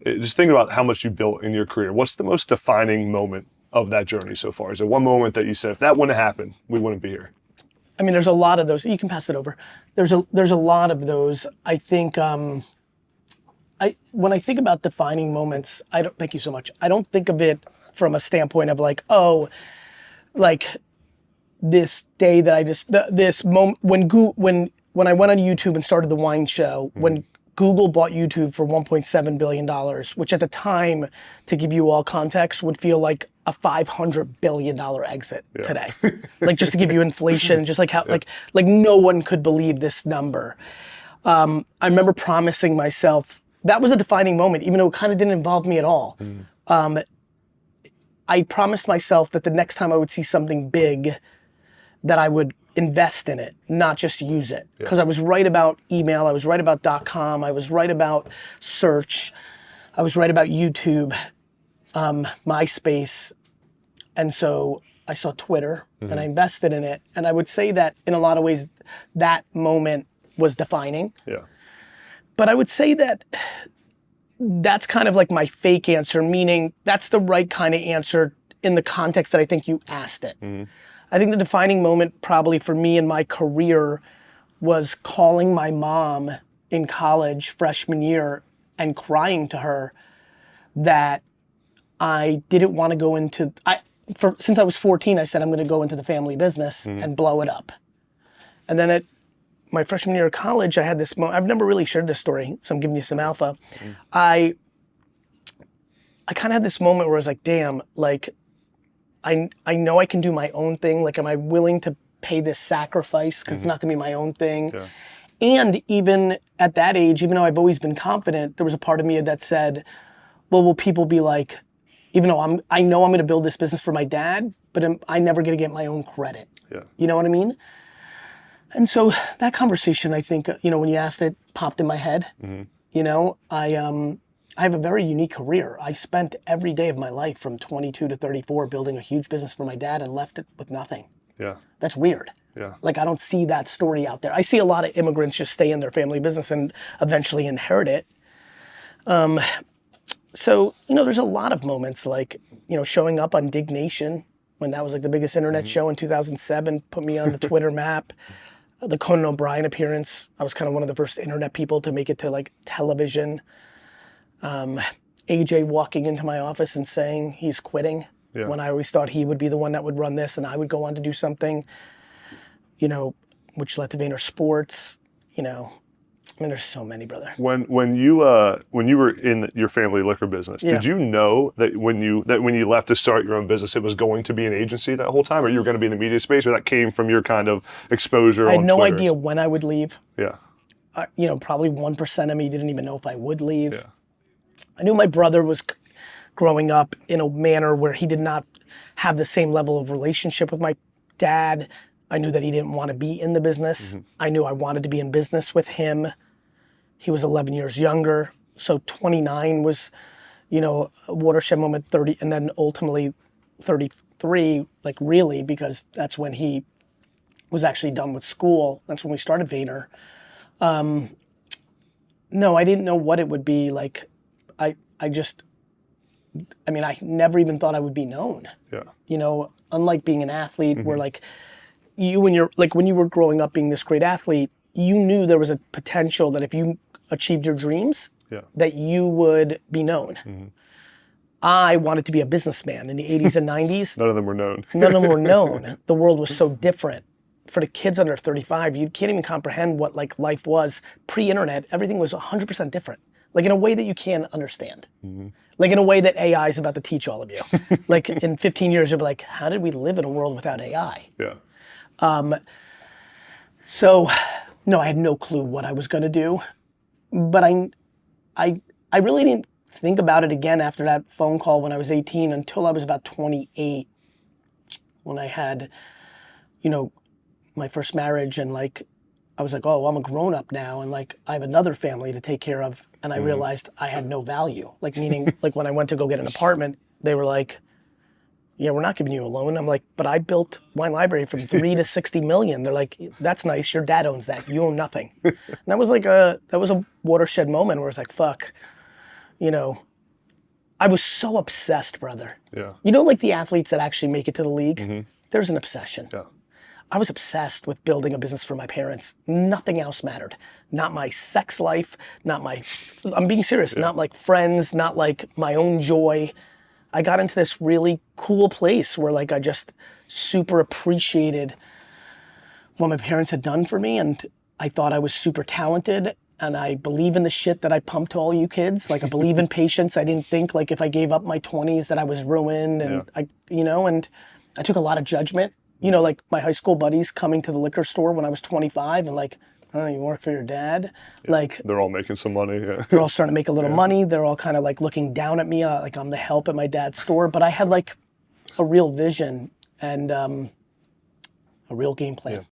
just thinking about how much you built in your career, what's the most defining moment of that journey so far? Is there one moment that you said, if that wouldn't have happened, we wouldn't be here? I mean, there's a lot of those. You can pass it over. There's a lot of those. I think when I think about defining moments, thank you so much. I don't think of it from a standpoint of like, oh, like this day that I just, this moment, when I went on YouTube and started the wine show, when Google bought YouTube for $1.7 billion, which at the time, to give you all context, would feel like a $500 billion exit today. Like just to give you inflation, just like how, like no one could believe this number. I remember promising myself, that was a defining moment, even though it kind of didn't involve me at all. I promised myself that the next time I would see something big, that I would invest in it, not just use it. Because I was right about email, I was right about .com, I was right about search, I was right about YouTube, MySpace, and so I saw Twitter and I invested in it. And I would say that in a lot of ways, that moment was defining. But I would say that that's kind of like my fake answer, meaning that's the right kind of answer in the context that I think you asked it. I think the defining moment probably for me in my career was calling my mom in college freshman year and crying to her that I didn't want to go into, since I was 14, I said I'm going to go into the family business and blow it up. And then at my freshman year of college, I had this moment, I've never really shared this story, so I'm giving you some alpha. I kind of had this moment where I was like, damn, like, I know I can do my own thing. Like, am I willing to pay this sacrifice? Because it's not gonna be my own thing. And even at that age, even though I've always been confident, there was a part of me that said, well, will people be like, even though I know I'm gonna build this business for my dad, but I'm never gonna get my own credit. You know what I mean? And so that conversation, I think, when you asked it, popped in my head. You know, I have a very unique career. I spent every day of my life from 22 to 34 building a huge business for my dad and left it with nothing. That's weird. Like, I don't see that story out there. I see a lot of immigrants just stay in their family business and eventually inherit it. So, there's a lot of moments like, showing up on Dig Nation when that was like the biggest internet show in 2007, put me on the Twitter map. The Conan O'Brien appearance, I was kind of one of the first internet people to make it to like television. AJ walking into my office and saying he's quitting when I always thought he would be the one that would run this and I would go on to do something, which led to Vayner Sports, I mean, there's so many, brother. When you were in your family liquor business, did you know that when you left to start your own business, it was going to be an agency that whole time, or you were going to be in the media space, or that came from your kind of exposure? I had no Twitter? idea when I would leave. Probably 1% of me didn't even know if I would leave. I knew my brother was growing up in a manner where he did not have the same level of relationship with my dad. I knew that he didn't want to be in the business. I knew I wanted to be in business with him. He was 11 years younger. So 29 was, a watershed moment, 30, and then ultimately 33, like really, because that's when he was actually done with school. That's when we started Vayner. No, I didn't know what it would be like. I never even thought I would be known. Unlike being an athlete where like when you were growing up being this great athlete, you knew there was a potential that if you achieved your dreams, that you would be known. I wanted to be a businessman in the 80s and 90s. None of them were known. None of them were known. The world was so different. For the kids under 35, you can't even comprehend what like life was pre-internet. Everything was 100% different. Like in a way that you can't understand. Like in a way that AI is about to teach all of you. Like in 15 years, you'll be like, how did we live in a world without AI? So, no, I had no clue what I was gonna do. But I really didn't think about it again after that phone call when I was 18 until I was about 28, when I had, my first marriage, and like, I was like, oh, I'm a grown up now, and like, I have another family to take care of, and I realized I had no value. Like, meaning, like when I went to go get an apartment, they were like, yeah, we're not giving you a loan. I'm like, but I built Wine Library from 3 to 60 million. They're like, that's nice, your dad owns that, you own nothing. And that was like that was a watershed moment where it's like, fuck, you know, I was so obsessed, brother. Yeah. You know, like the athletes that actually make it to the league, there's an obsession. Yeah. I was obsessed with building a business for my parents. Nothing else mattered. Not my sex life, I'm being serious, not like friends, not like my own joy. I got into this really cool place where like I just super appreciated what my parents had done for me, and I thought I was super talented, and I believe in the shit that I pumped to all you kids. Like I believe in patience. I didn't think like if I gave up my 20s that I was ruined, and and I took a lot of judgment. You know, like my high school buddies coming to the liquor store when I was 25 and like, oh, you work for your dad? Yeah. Like they're all making some money. Yeah. They're all starting to make a little money. They're all kind of like looking down at me, like I'm the help at my dad's store. But I had like a real vision and a real game plan.